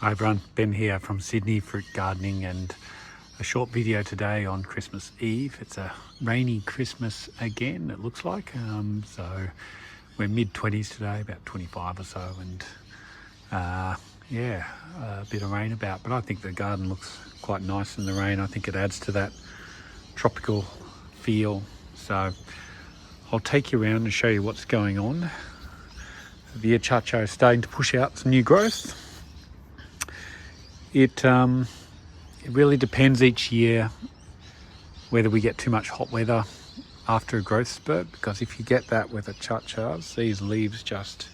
Hi everyone, Ben here from Sydney Fruit Gardening, and a short video today on Christmas Eve. It's a rainy Christmas again, it looks like. So we're mid-20s today, about 25 or so, and yeah, a bit of rain about, but I think the garden looks quite nice in the rain. I think it adds to that tropical feel. So I'll take you around and show you what's going on. The chacho is starting to push out some new growth. It really depends each year whether we get too much hot weather after a growth spurt, because if you get that with a chachas, these leaves just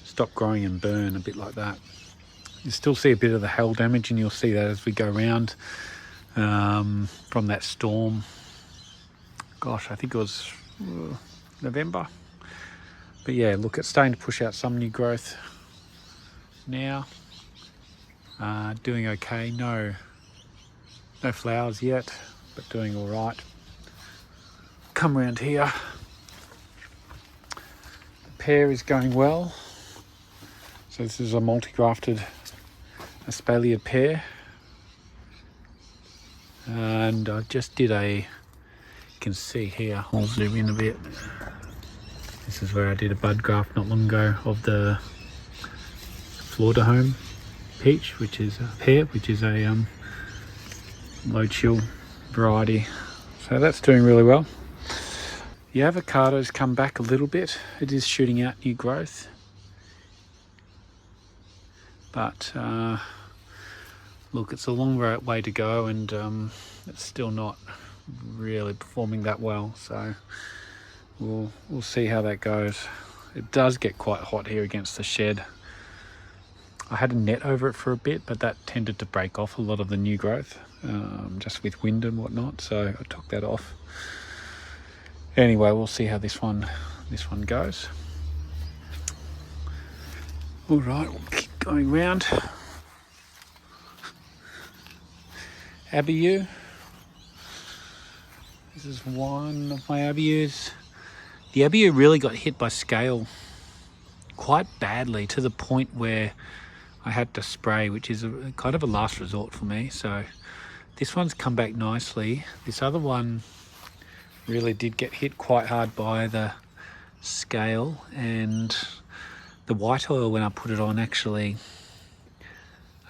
stop growing and burn a bit like that. You still see a bit of the hail damage, and you'll see that as we go around from that storm. Gosh, I think it was November. But yeah, look, it's starting to push out some new growth now. Doing okay, no flowers yet, but doing all right. Come around here. The pear is going well. So this is a multi-grafted espaliered pear. And I just did you can see here, I'll zoom in a bit. This is where I did a bud graft not long ago of the Florida peach, which is a pear, which is a low chill variety. So that's doing really well. The avocado's come back a little bit. It is shooting out new growth, but look, it's a long way to go, and it's still not really performing that well. So we'll see how that goes. It does get quite hot here against the shed. I had a net over it for a bit, but that tended to break off a lot of the new growth, just with wind and whatnot, so I took that off. Anyway, we'll see how this one goes. All right, we'll keep going round. Abiu. This is one of my abius. The abiu really got hit by scale quite badly, to the point where I had to spray, which is kind of a last resort for me. So this one's come back nicely. This other one really did get hit quite hard by the scale, and the white oil, when I put it on, actually,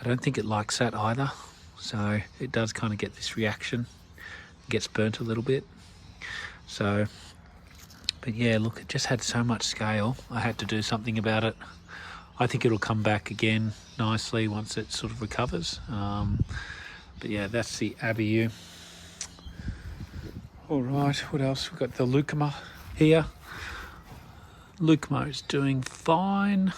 I don't think it likes that either. So it does kind of get this reaction. It gets burnt a little bit. So, but yeah, look, it just had so much scale. I had to do something about it. I think it'll come back again nicely once it sort of recovers. But yeah, that's the abiu. All right, what else? We've got the lucuma here. Lucuma is doing fine.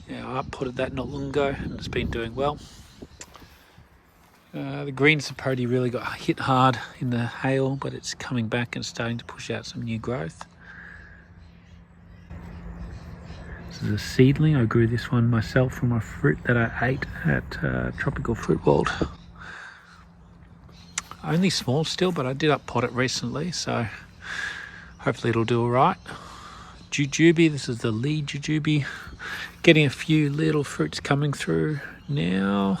Yeah, I potted that not long ago, and it's been doing well. The green sapote really got hit hard in the hail, but it's coming back and starting to push out some new growth. This is a seedling. I grew this one myself from a fruit that I ate at Tropical Fruit World. Only small still, but I did up pot it recently, so hopefully it'll do all right. Jujube, this is the lead jujube. Getting a few little fruits coming through now.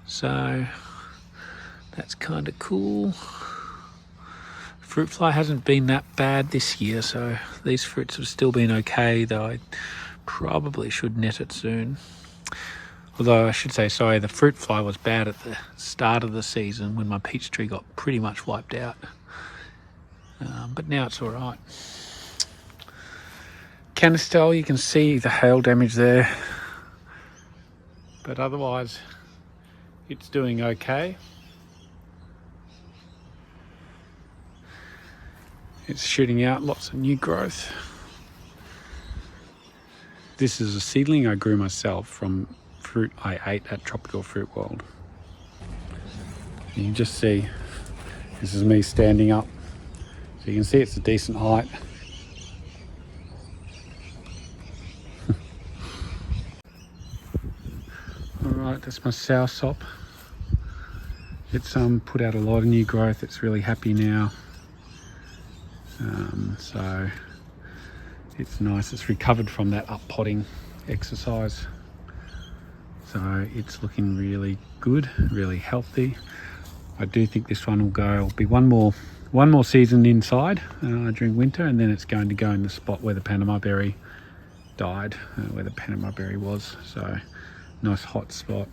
So that's kind of cool. Fruit fly hasn't been that bad this year, so these fruits have still been okay, though I probably should net it soon. Although I should say, sorry, the fruit fly was bad at the start of the season when my peach tree got pretty much wiped out. But now it's all right. Canistel, you can see the hail damage there, but otherwise it's doing okay. It's shooting out lots of new growth. This is a seedling I grew myself from fruit I ate at Tropical Fruit World. You can just see, this is me standing up. So you can see it's a decent height. Alright, that's my soursop. It's put out a lot of new growth. It's really happy now. So it's nice. It's recovered from that up potting exercise. So it's looking really good, really healthy. I do think this one will go, it'll be one more season inside during winter, and then it's going to go in the spot where the Panama berry died, where the Panama berry was. So nice hot spot.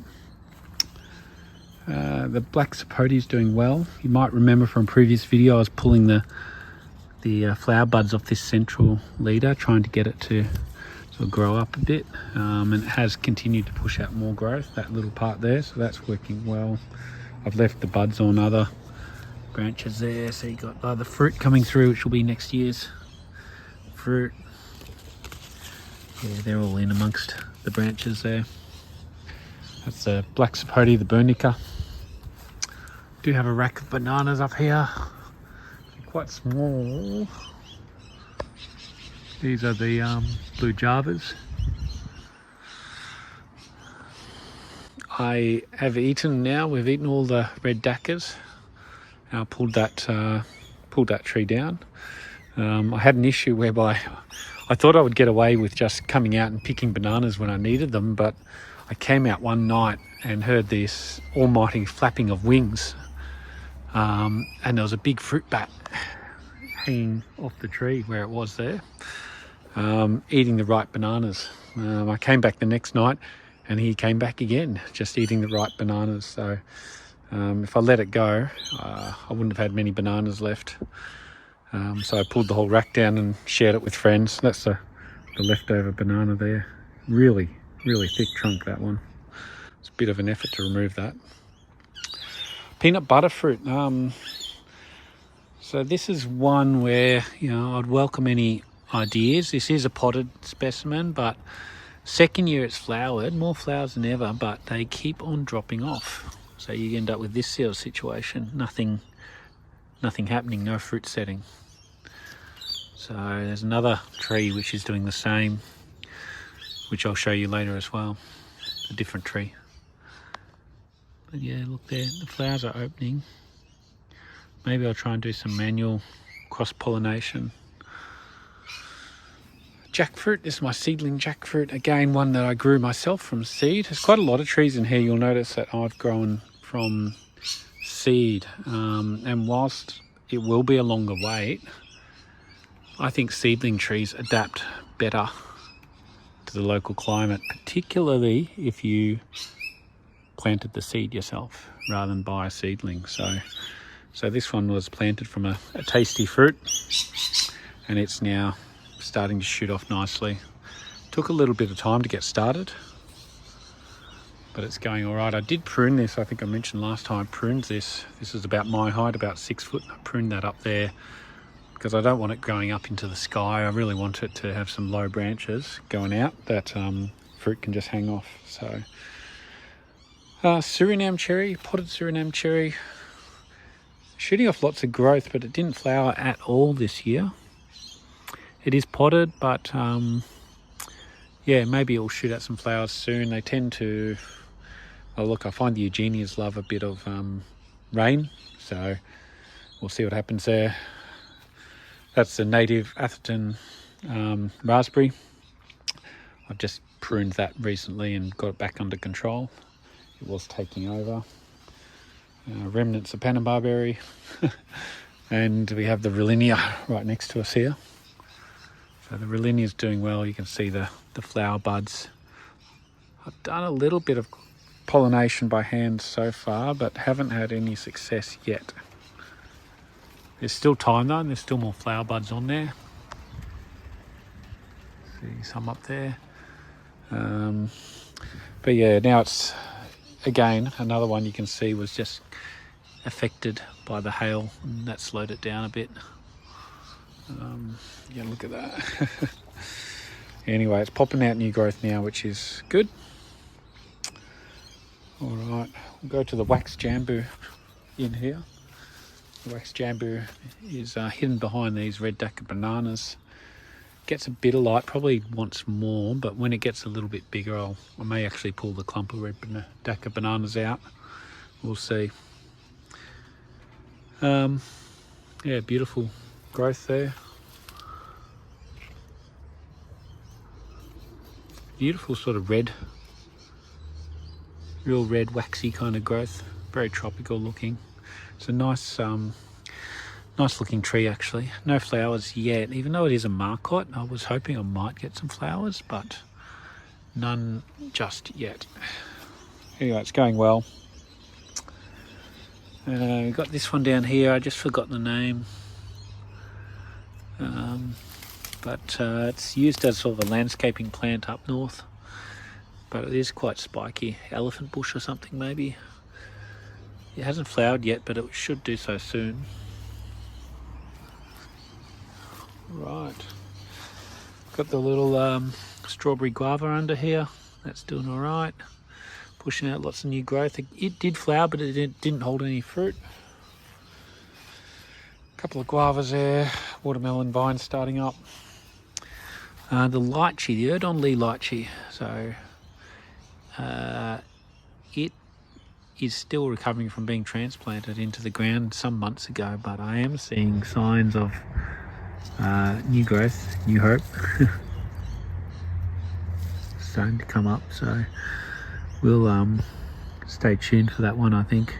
The black sapote is doing well. You might remember from a previous video I was pulling the flower buds off this central leader, trying to get it to sort of grow up a bit, and it has continued to push out more growth, that little part there, so that's working well. I've left the buds on other branches there, so you got other fruit coming through, which will be next year's fruit. Yeah, they're all in amongst the branches there. That's the black sapote, the Bernica. Do have a rack of bananas up here. They're quite small. These are the blue Javas. I have eaten now. We've eaten all the red Daccas. I pulled that tree down. I had an issue whereby I thought I would get away with just coming out and picking bananas when I needed them, but I came out one night and heard this almighty flapping of wings, and there was a big fruit bat hanging off the tree where it was there, eating the ripe bananas. I came back the next night and he came back again, just eating the ripe bananas. So if I let it go, I wouldn't have had many bananas left. So I pulled the whole rack down and shared it with friends. That's the leftover banana there. Really thick trunk, that one. It's a bit of an effort to remove that. Peanut butter fruit. So this is one where, I'd welcome any ideas. This is a potted specimen, but second year it's flowered, more flowers than ever, but they keep on dropping off. So you end up with this sort of situation. Nothing happening, no fruit setting. So there's another tree which is doing the same, which I'll show you later as well. A different tree. But yeah, look there, the flowers are opening. Maybe I'll try and do some manual cross-pollination. Jackfruit, this is my seedling jackfruit. Again, one that I grew myself from seed. There's quite a lot of trees in here. You'll notice that I've grown from seed. And whilst it will be a longer wait, I think seedling trees adapt better to the local climate, particularly if you planted the seed yourself rather than buy a seedling. So this one was planted from a tasty fruit, and it's now starting to shoot off nicely. Took a little bit of time to get started, but it's going all right. I did prune this. I think I mentioned last time I pruned this. This is about my height, about 6 foot. I pruned that up there because I don't want it going up into the sky. I really want it to have some low branches going out that fruit can just hang off. So Suriname cherry, potted Suriname cherry, shooting off lots of growth, but it didn't flower at all this year. It is potted, but yeah, maybe it'll shoot out some flowers soon. They tend to, oh look, I find the Eugenias love a bit of rain, so we'll see what happens there. That's the native Atherton raspberry. I've just pruned that recently and got it back under control. It was taking over. Remnants of Panama berry. And we have the Rollinia right next to us here. So the Rollinia is doing well. You can see the flower buds. I've done a little bit of pollination by hand so far, but haven't had any success yet. There's still time though, and there's still more flower buds on there. See some up there. But yeah, now it's, again, another one you can see was just affected by the hail, and that slowed it down a bit. Yeah, look at that. Anyway, it's popping out new growth now, which is good. All right, we'll go to the wax jambu in here. The wax jambu is hidden behind these red Dacca bananas. Gets a bit of light, probably wants more, but when it gets a little bit bigger, I may actually pull the clump of red Dacca bananas out. We'll see. Yeah, beautiful growth there. Beautiful sort of red, real red waxy kind of growth, very tropical looking. It's a nice nice looking tree actually. No flowers yet, even though it is a marcotte. I was hoping I might get some flowers, but none just yet. Anyway, it's going well. We've got this one down here, I just forgot the name. But it's used as sort of a landscaping plant up north. But it is quite spiky. Elephant bush or something maybe. It hasn't flowered yet, but it should do so soon. Right. Got the little strawberry guava under here. That's doing all right. Pushing out lots of new growth. It did flower, but it didn't hold any fruit. A couple of guavas there. Watermelon vines starting up. The lychee, the Erdon-Lee lychee. So it is still recovering from being transplanted into the ground some months ago, but I am seeing signs of new growth, new hope. Starting to come up, so we'll stay tuned for that one, I think,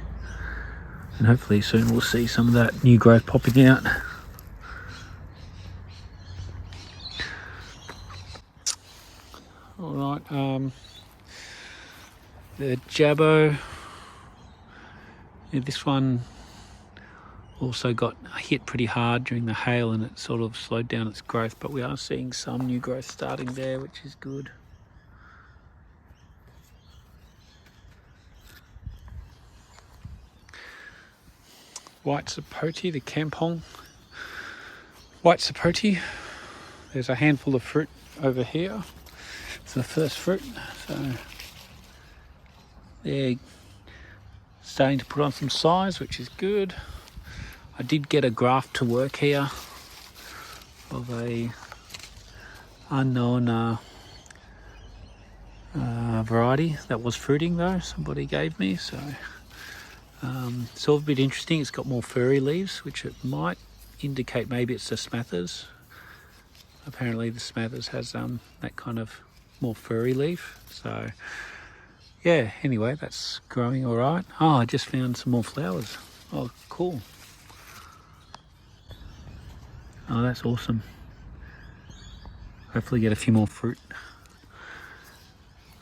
and hopefully soon we'll see some of that new growth popping out. All right, the Jabbo, yeah, this one also got hit pretty hard during the hail and it sort of slowed down its growth, but we are seeing some new growth starting there, which is good. White sapote, the Kampong white sapote. There's a handful of fruit over here. It's the first fruit, so they're starting to put on some size, which is good. I did get a graft to work here of a unknown variety that was fruiting though, somebody gave me, so it's all a bit interesting. It's got more furry leaves, which it might indicate maybe it's the Smathers. Apparently the Smathers has that kind of more furry leaf, so yeah, anyway, that's growing all right. Oh, I just found some more flowers. Oh, cool. Oh, that's awesome. Hopefully get a few more fruit.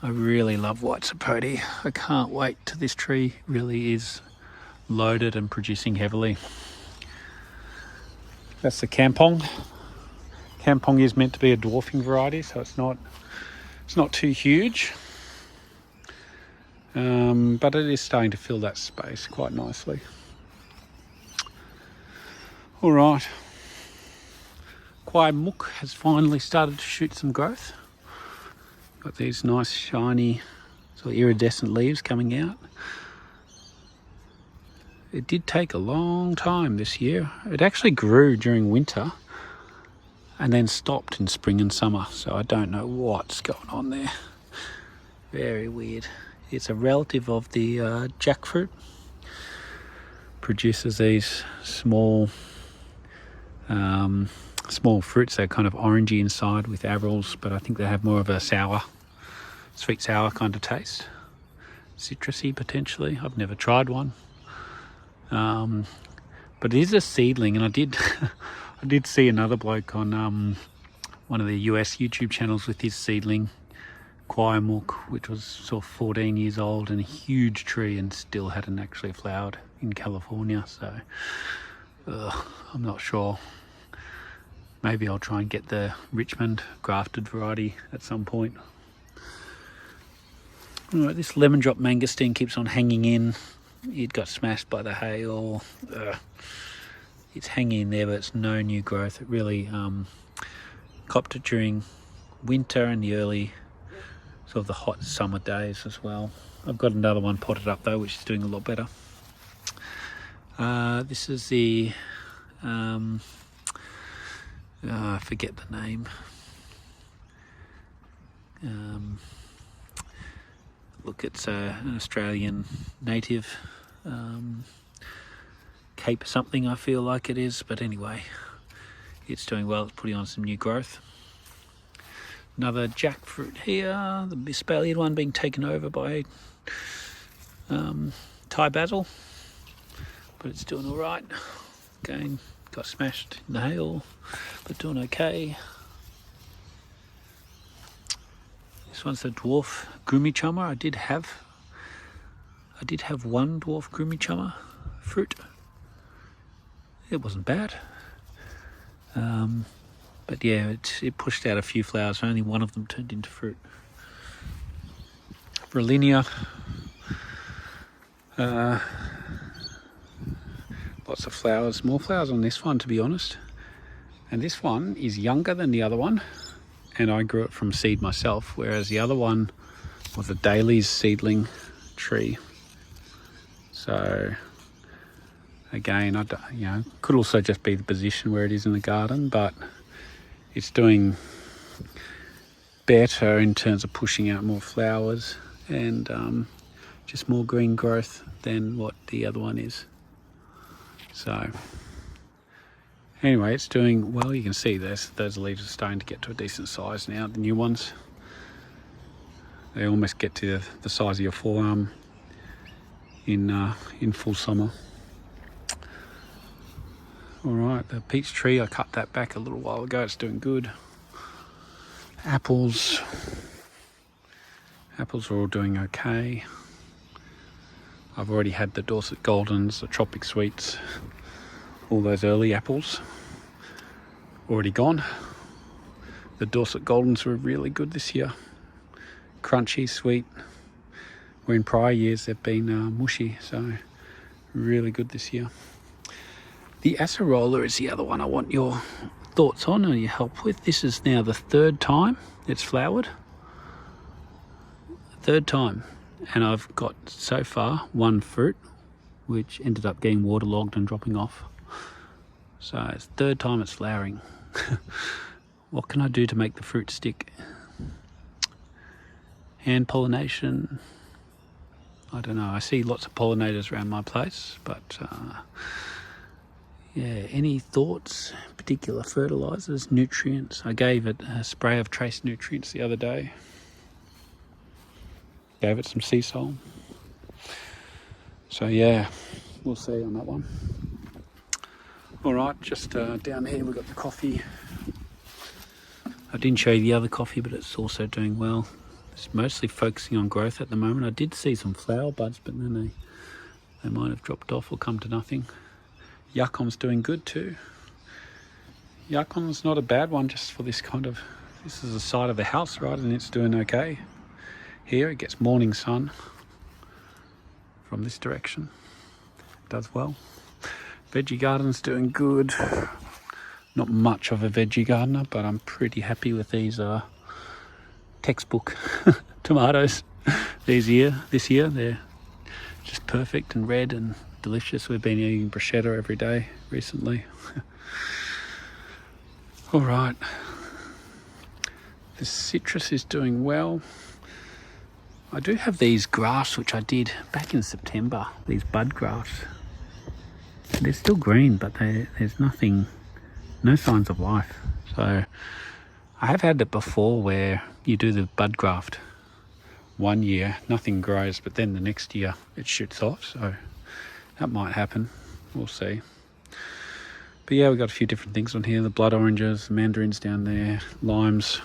I really love white sapote. I can't wait till this tree really is loaded and producing heavily. That's the Kampong. Kampong is meant to be a dwarfing variety, so it's not too huge. But it is starting to fill that space quite nicely. All right. Kwai Muk has finally started to shoot some growth. Got these nice shiny sort of iridescent leaves coming out. It did take a long time this year. It actually grew during winter and then stopped in spring and summer, so I don't know what's going on there. Very weird. It's a relative of the jackfruit. Produces these small fruits. They're kind of orangey inside with arils, but I think they have more of a sweet sour kind of taste. Citrusy potentially. I've never tried one. But it is a seedling, and I did see another bloke on one of the US YouTube channels with his seedling Kwai Muk, which was sort of 14 years old and a huge tree and still hadn't actually flowered in California, so I'm not sure. Maybe I'll try and get the Richmond grafted variety at some point. All right, this lemon drop mangosteen keeps on hanging in. It got smashed by the hail. It's hanging in there, but it's no new growth. It really copped it during winter and the early sort of the hot summer days as well. I've got another one potted up though, which is doing a lot better. This is the I forget the name. Look, it's an Australian native, Cape something I feel like it is, but anyway, it's doing well. It's putting on some new growth. Another jackfruit here, the espaliered one being taken over by Thai basil, but it's doing all right. Again, got smashed in the hail, but doing okay. This one's the dwarf grumichummer. I did have one dwarf grumichummer fruit. It wasn't bad. But yeah, it pushed out a few flowers. Only one of them turned into fruit. Brilinia. Lots of flowers. More flowers on this one, to be honest. And this one is younger than the other one. And I grew it from seed myself, whereas the other one was a Daly's seedling tree. So again, could also just be the position where it is in the garden, but it's doing better in terms of pushing out more flowers and just more green growth than what the other one is. So anyway, it's doing well. You can see those leaves are starting to get to a decent size now. The new ones, they almost get to the size of your forearm in full summer. All right, the peach tree, I cut that back a little while ago. It's doing good. Apples are all doing okay. I've already had the Dorset Goldens, the Tropic Sweets, all those early apples already gone. The Dorset Goldens were really good this year. Crunchy, sweet. Where in prior years they've been mushy, so really good this year. The acerola is the other one I want your thoughts on and your help with. This is now the third time it's flowered. Third time. And I've got so far one fruit, which ended up getting waterlogged and dropping off. So it's the third time it's flowering. What can I do to make the fruit stick? Hand pollination. I don't know. I see lots of pollinators around my place, but yeah, any thoughts? Particular fertilizers, nutrients? I gave it a spray of trace nutrients the other day. Gave it some sea salt. So yeah, we'll see on that one. All right, just down here we've got the coffee. I didn't show you the other coffee, but it's also doing well. It's mostly focusing on growth at the moment. I did see some flower buds, but then they might have dropped off or come to nothing. Yuccon's doing good too. Yuccon's not a bad one just for this this is the side of the house, right? And it's doing okay. Here it gets morning sun from this direction. It does well. Veggie garden's doing good. Not much of a veggie gardener, but I'm pretty happy with these textbook tomatoes this year. They're just perfect and red and delicious. We've been eating bruschetta every day recently. All right. The citrus is doing well. I do have these grafts which I did back in September, these bud grafts. They're still green, but there's no signs of life. So I have had it before where you do the bud graft 1 year, nothing grows, but then the next year it shoots off. So that might happen. We'll see. But yeah, we've got a few different things on here. The blood oranges, the mandarins down there, limes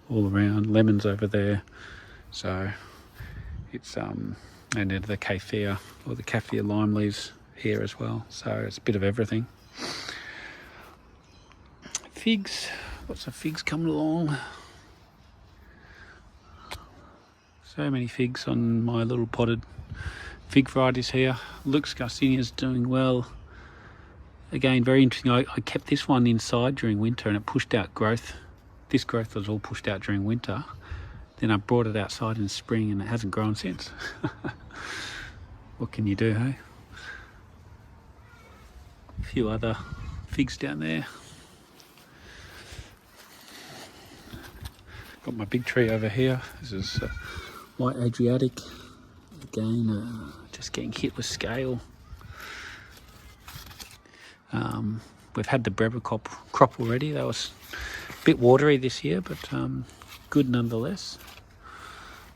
all around, lemons over there. So it's and then the kaffir or the kaffir lime leaves here as well. So it's a bit of everything. Figs, lots of figs coming along. So many figs on my little potted fig varieties here. Luke's Garcinia is doing well. Again, very interesting. I kept this one inside during winter and it pushed out growth. This growth was all pushed out during winter. Then I brought it outside in spring and it hasn't grown since. What can you do, hey? A few other figs down there. Got my big tree over here. This is White Adriatic. Again, just getting hit with scale. We've had the Breber crop already. That was a bit watery this year, but good nonetheless.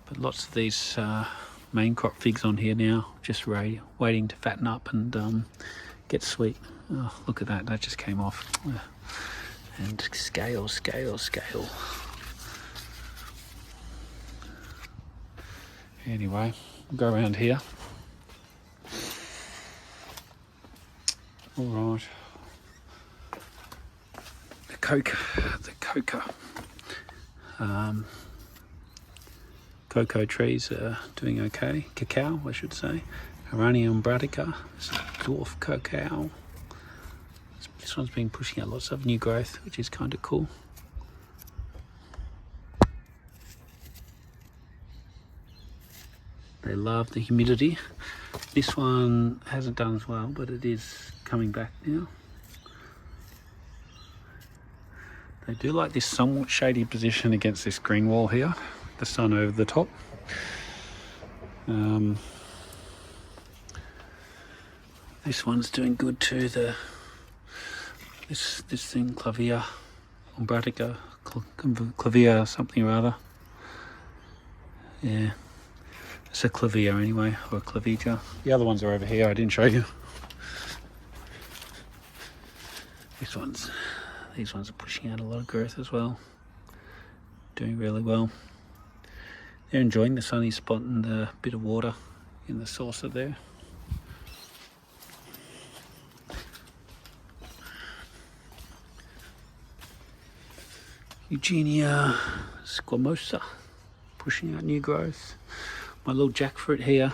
But lots of these main crop figs on here now, just waiting to fatten up and get sweet. Oh, look at that, that just came off. And scale. Anyway, we'll go around here. All right. The coca. Cocoa trees are doing okay. Cacao, I should say. Arania umbratica, dwarf cacao. This one's been pushing out lots of new growth, which is kind of cool. They love the humidity. This one hasn't done as well, but it is coming back now. They do like this somewhat shady position against this green wall here, the sun over the top. This one's doing good too. This thing, Clavia umbratica, Clavia something or other. Yeah, it's a Clavia anyway, or a Clavija. The other ones are over here. I didn't show you. These ones are pushing out a lot of growth as well. Doing really well. They're enjoying the sunny spot and the bit of water in the saucer there. Eugenia squamosa, pushing out new growth. My little jackfruit here,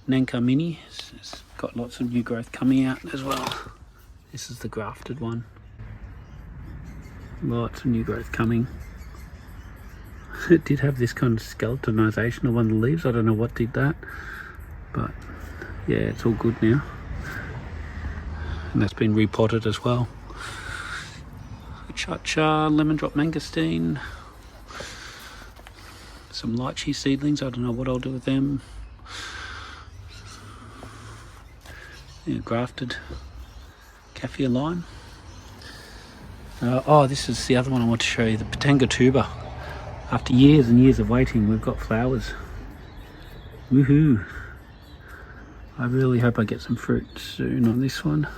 Nanka Mini, it's got lots of new growth coming out as well. This is the grafted one. Lots of new growth coming. It did have this kind of skeletonization of one of the leaves. I don't know what did that, but yeah, it's all good now. And that's been repotted as well. Cha-cha, lemon drop mangosteen. Some lychee seedlings. I don't know what I'll do with them. Yeah, grafted kaffir lime. This is the other one I want to show you, the Patanga tuber. After years and years of waiting, we've got flowers. Woohoo! I really hope I get some fruit soon on this one.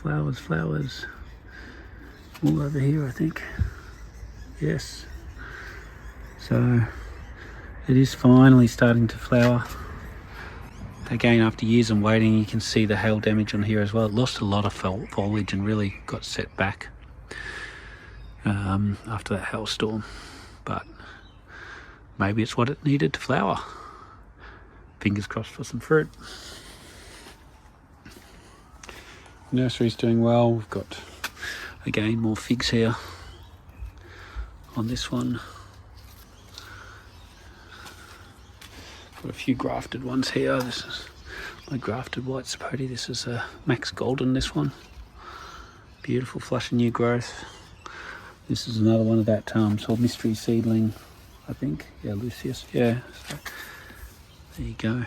Flowers. All over here, I think. Yes. So, it is finally starting to flower. Again, after years of waiting, you can see the hail damage on here as well. It lost a lot of foliage and really got set back after that hailstorm. But maybe it's what it needed to flower. Fingers crossed for some fruit. Nursery's doing well. We've got, again, more figs here on this one. Got a few grafted ones here. This is my grafted white sapote. This is a Max Golden, this one. Beautiful flush of new growth. This is another one of that sort of mystery seedling, I think. Yeah, Lucius. Yeah. So, there you go.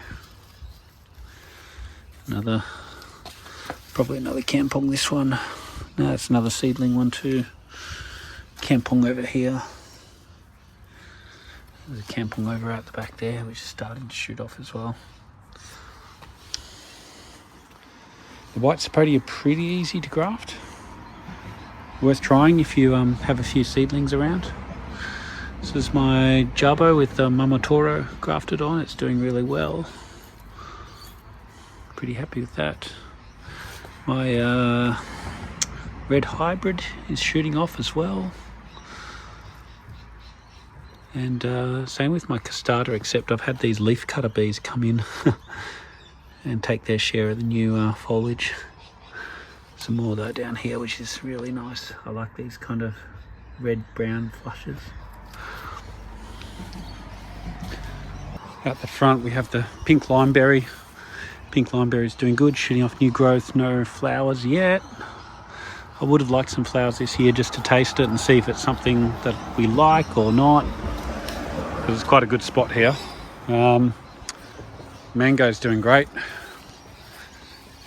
Probably another Kampong, this one. No, it's another seedling one too. Kampong over here. There's a Kampong over out the back there, which is starting to shoot off as well. The white sapote are pretty easy to graft. Worth trying if you have a few seedlings around. This is my Jabo with Mamotoro grafted on. It's doing really well. Pretty happy with that. My red hybrid is shooting off as well. And same with my castata, except I've had these leaf cutter bees come in and take their share of the new foliage. Some more though down here, which is really nice. I like these kind of red-brown flushes. Out the front we have the pink limeberry. Pink limeberry is doing good, shooting off new growth, no flowers yet. I would have liked some flowers this year just to taste it and see if it's something that we like or not, because it's quite a good spot here. Mango's doing great.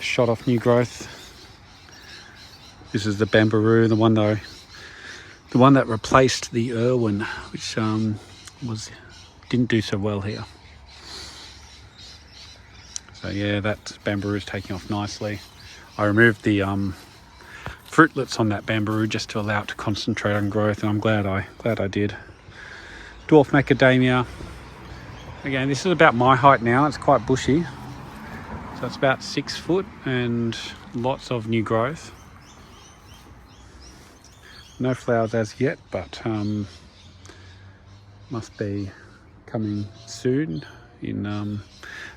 Shot off new growth. This is the Bambaroo, the one that I the one that replaced the Irwin, which didn't do so well here. So yeah, that bamboo is taking off nicely. I removed the fruitlets on that bamboo just to allow it to concentrate on growth, and I'm glad I did. Dwarf macadamia. Again, this is about my height now. It's quite bushy, so it's about 6 foot and lots of new growth. No flowers as yet, but must be coming soon in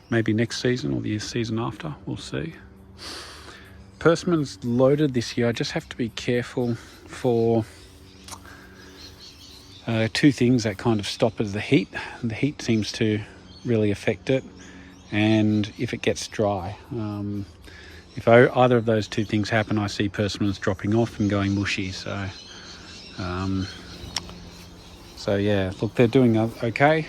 maybe next season or the season after. We'll see. Persimmon's loaded this year. I just have to be careful for two things that kind of stop is the heat. The heat seems to really affect it, and if it gets dry. If either of those two things happen, I see persimmons dropping off and going mushy. So yeah, look, they're doing okay.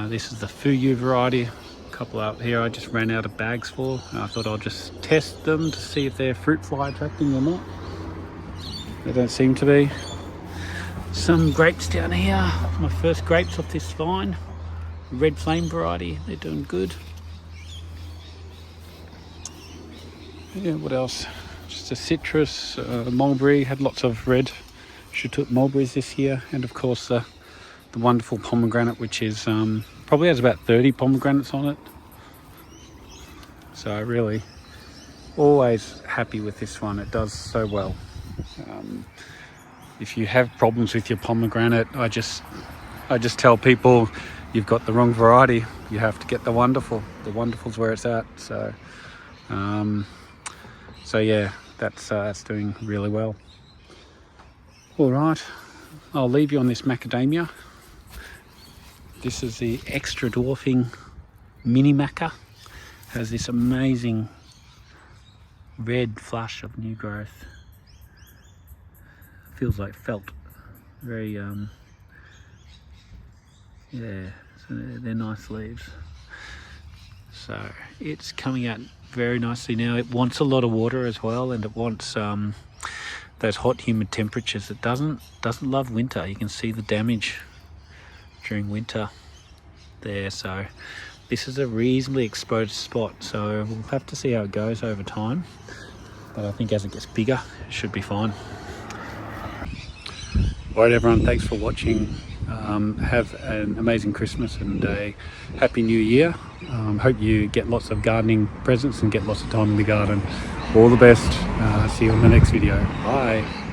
This is the Fuyu variety. A couple out here I just ran out of bags for. I thought I'll just test them to see if they're fruit fly attracting or not. They don't seem to be. Some grapes down here. My first grapes off this vine. Red Flame variety. They're doing good. Yeah, what else? Just a citrus, mulberry. Had lots of red Shatut mulberries this year, and of course the wonderful pomegranate, which is probably has about 30 pomegranates on it. So really always happy with this one. It does so well. If you have problems with your pomegranate, I just tell people you've got the wrong variety. You have to get the wonderful. The wonderful's where it's at. So yeah, that's doing really well. All right, I'll leave you on this macadamia. This is the extra dwarfing mini maca. Has this amazing red flush of new growth. Feels like felt. Very yeah, so they're nice leaves. So it's coming out very nicely now. It wants a lot of water as well, and it wants those hot humid temperatures. It doesn't love winter. You can see the damage during winter there. So this is a reasonably exposed spot, so we'll have to see how it goes over time, but I think as it gets bigger it should be fine. Alright everyone, thanks for watching. Have an amazing Christmas and a happy new year. Hope you get lots of gardening presents and get lots of time in the garden. All the best. See you on the next video. Bye.